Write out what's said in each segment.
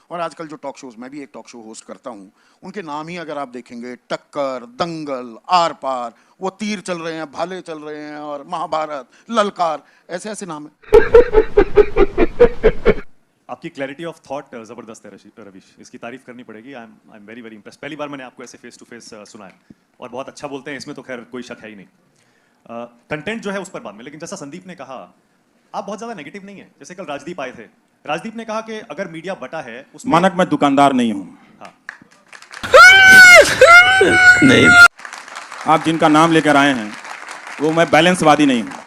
और आजकल जो टॉक शोज, मैं भी एक टॉक शो होस्ट करता हूँ, उनके नाम ही अगर आप देखेंगे, टक्कर, दंगल, आर पार, वो तीर चल रहे हैं, भाले चल रहे हैं, और महाभारत, ललकार, ऐसे ऐसे नाम है। आपकी क्लैरिटी ऑफ थॉट जबरदस्त है रवीश, इसकी तारीफ करनी पड़ेगी। I am very very impress. पहली बार मैंने आपको ऐसे फेस टू फेस सुना है और बहुत अच्छा बोलते हैं, इसमें तो खैर कोई शक है ही नहीं। कंटेंट जो है उस पर बाद में, लेकिन जैसा संदीप ने कहा, आप बहुत ज्यादा नेगेटिव नहीं है। जैसे कल राजदीप आए थे, राजदीप ने कहा कि अगर मीडिया बटा है उसमें, मानक मैं दुकानदार नहीं हूं। हाँ, नहीं, आप जिनका नाम लेकर आए हैं वो मैं बैलेंसवादी नहीं हूं।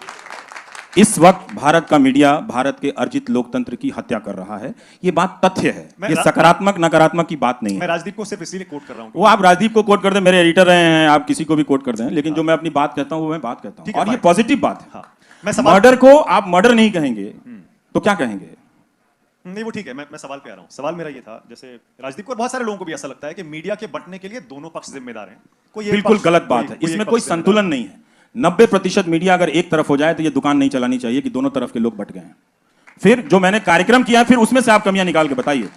इस वक्त भारत का मीडिया भारत के अर्जित लोकतंत्र की हत्या कर रहा है, ये बात तथ्य है, ये सकारात्मक नकारात्मक की बात नहीं है। मैं राजदीप को सिर्फ इसीलिए कोट कर रहा हूं। वो आप राजदीप को कोट कर दें, मेरे एडिटर रहे हैं, आप किसी को भी कोट कर दें, लेकिन जो मैं अपनी बात कहता हूं वो मैं बात कहता हूं, और ये पॉजिटिव बात है। हाँ, मर्डर को आप मर्डर नहीं कहेंगे तो क्या कहेंगे? नहीं, वो ठीक है, मैं सवाल पे आ रहा हूँ। सवाल मेरा ये था, जैसे राजदीप को और बहुत सारे लोगों को भी ऐसा लगता है कि मीडिया के बंटने के लिए दोनों पक्ष जिम्मेदार हैं। कोई बिल्कुल गलत बात है, इसमें कोई संतुलन नहीं है। 90% मीडिया अगर एक तरफ हो जाए तो ये दुकान नहीं चलानी चाहिए कि दोनों तरफ के लोग बट गए हैं। फिर जो मैंने कार्यक्रम किया है, फिर उसमें से आप कमियां निकाल के बताइए,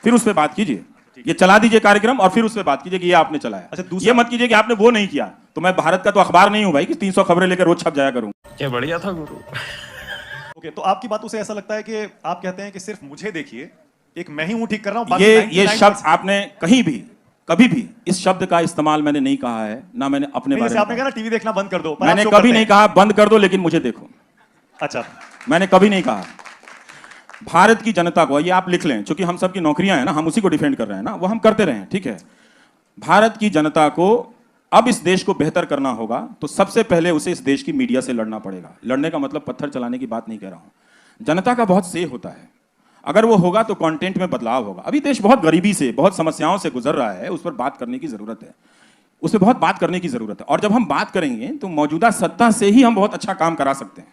फिर उस पर बात कीजिए। ये चला दीजिए कार्यक्रम और फिर उस पर बात कीजिए कि ये आपने चलाया। अच्छा, ये मत कीजिए कि आपने वो नहीं किया। तो मैं भारत का तो अखबार नहीं हूं भाई कि 300 खबरें लेकर रोज छप जाया करूं। क्या बढ़िया था गुरु। ओके, तो आपकी बातों से ऐसा लगता है कि आप कहते हैं कि सिर्फ मुझे देखिए, एक मैं ही हूं ठीक कर रहा हूं। ये शब्द आपने कहीं भी कभी भी इस शब्द का इस्तेमाल मैंने नहीं कहा है, ना मैंने अपने बारे में। आपने कहा ना टीवी देखना बंद कर दो, मैंने कभी नहीं कहा बंद कर दो, लेकिन मुझे देखो। अच्छा, मैंने कभी नहीं कहा। भारत की जनता को, ये आप लिख लें, क्योंकि हम सबकी नौकरियां हैं ना, हम उसी को डिफेंड कर रहे हैं ना, वो हम करते रहे, ठीक है। भारत की जनता को अब इस देश को बेहतर करना होगा तो सबसे पहले उसे इस देश की मीडिया से लड़ना पड़ेगा। लड़ने का मतलब पत्थर चलाने की बात नहीं कह रहा हूं। जनता का बहुत से होता है, अगर वो होगा तो कंटेंट में बदलाव होगा। अभी देश बहुत गरीबी से, बहुत समस्याओं से गुजर रहा है, उस पर बात करने की जरूरत है, उस पर बहुत बात करने की जरूरत है। और जब हम बात करेंगे तो मौजूदा सत्ता से ही हम बहुत अच्छा काम करा सकते हैं,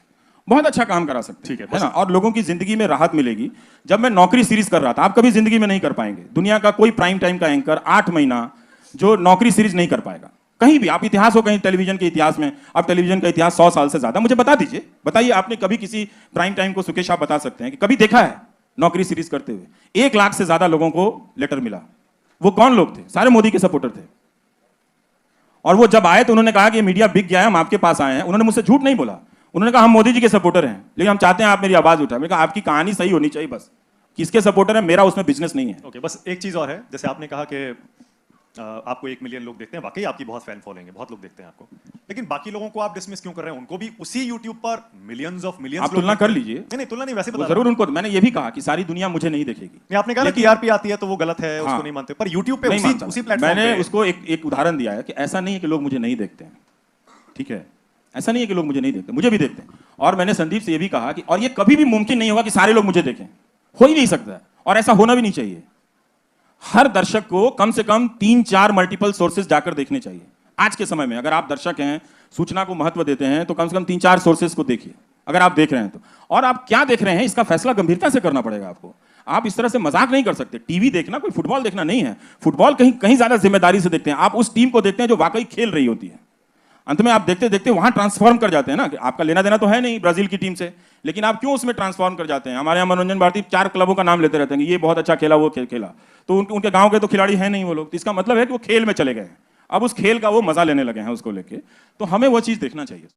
बहुत अच्छा काम करा सकते हैं, ठीक है ना। और लोगों की जिंदगी में राहत मिलेगी। जब मैं नौकरी सीरीज कर रहा था, आप कभी जिंदगी में नहीं कर पाएंगे, दुनिया का कोई प्राइम टाइम का एंकर 8 महीना जो नौकरी सीरीज नहीं कर पाएगा कहीं भी। आप इतिहास हो कहीं टेलीविजन के इतिहास में, आप टेलीविजन का इतिहास 100 साल से ज्यादा, मुझे बता दीजिए, बताइए आपने कभी किसी प्राइम टाइम को, सुकेश आप बता सकते हैं कि कभी देखा है नौकरी सीरीज करते हुए? 1 लाख से ज्यादा लोगों को लेटर मिला। वो कौन लोग थे? सारे मोदी के सपोर्टर थे। और वो जब आए तो उन्होंने कहा कि मीडिया बिक गया है, हम आपके पास आए हैं। उन्होंने मुझसे झूठ नहीं बोला, उन्होंने कहा हम मोदी जी के सपोर्टर हैं, लेकिन हम चाहते हैं आप मेरी आवाज उठाएं। मैंने कहा आपकी कहानी सही होनी चाहिए, बस किसके सपोर्टर है, मेरा उसमें बिजनेस नहीं है। ओके, बस एक चीज और है, जैसे आपने कहा कि आपको 1 मिलियन लोग देखते हैं, वाकई आपकी बहुत फैन फॉलोइंग है, बहुत लोग देखते हैं आपको, लेकिन बाकी लोगों को आप डिसमिस क्यों कर रहे हैं? उनको भी उसी YouTube पर मिलियंस ऑफ मिलियंस आप तुलना कर लीजिए। नहीं, तुलना नहीं, वैसे बता जरूर उनको, मैंने ये भी कहा कि सारी दुनिया मुझे नहीं देखेगी। नहीं, आपने कहा ना टीआरपी आती है तो वो गलत है, उसको नहीं मानते, पर YouTube पे उसी प्लेटफॉर्म मैंने उसको एक उदाहरण दिया है कि ऐसा नहीं है कि लोग मुझे नहीं देखते हैं, ठीक है, ऐसा नहीं है कि लोग मुझे नहीं देखते, मुझे भी देखते हैं। और मैंने संदीप से ये भी कहा कि और ये कभी भी मुमकिन नहीं होगा कि सारे लोग मुझे देखें, हो ही नहीं सकता है, और ऐसा होना भी नहीं चाहिए। हर दर्शक को कम से कम 3-4 मल्टीपल सोर्सेज जाकर देखने चाहिए। आज के समय में अगर आप दर्शक हैं, सूचना को महत्व देते हैं, तो कम से कम 3-4 सोर्सेज को देखिए, अगर आप देख रहे हैं तो। और आप क्या देख रहे हैं इसका फैसला गंभीरता से करना पड़ेगा आपको। आप इस तरह से मजाक नहीं कर सकते। टीवी देखना कोई फुटबॉल देखना नहीं है। फुटबॉल कहीं ज्यादा जिम्मेदारी से देखते हैं, आप उस टीम को देखते हैं जो वाकई खेल रही होती है। अंत में आप देखते देखते वहां ट्रांसफॉर्म कर जाते हैं ना, कि आपका लेना देना तो है नहीं ब्राजील की टीम से, लेकिन आप क्यों उसमें ट्रांसफॉर्म कर जाते हैं? हमारे यहाँ मनोरंजन भारती 4 क्लबों का नाम लेते रहते हैं, ये बहुत अच्छा खेला, वो खेला, तो उनके गांव के तो खिलाड़ी हैं नहीं वो लोग, तो इसका मतलब है कि वो खेल में चले गए। अब उस खेल का वो मजा लेने लगे हैं उसको लेके, तो हमें वो चीज देखना चाहिए।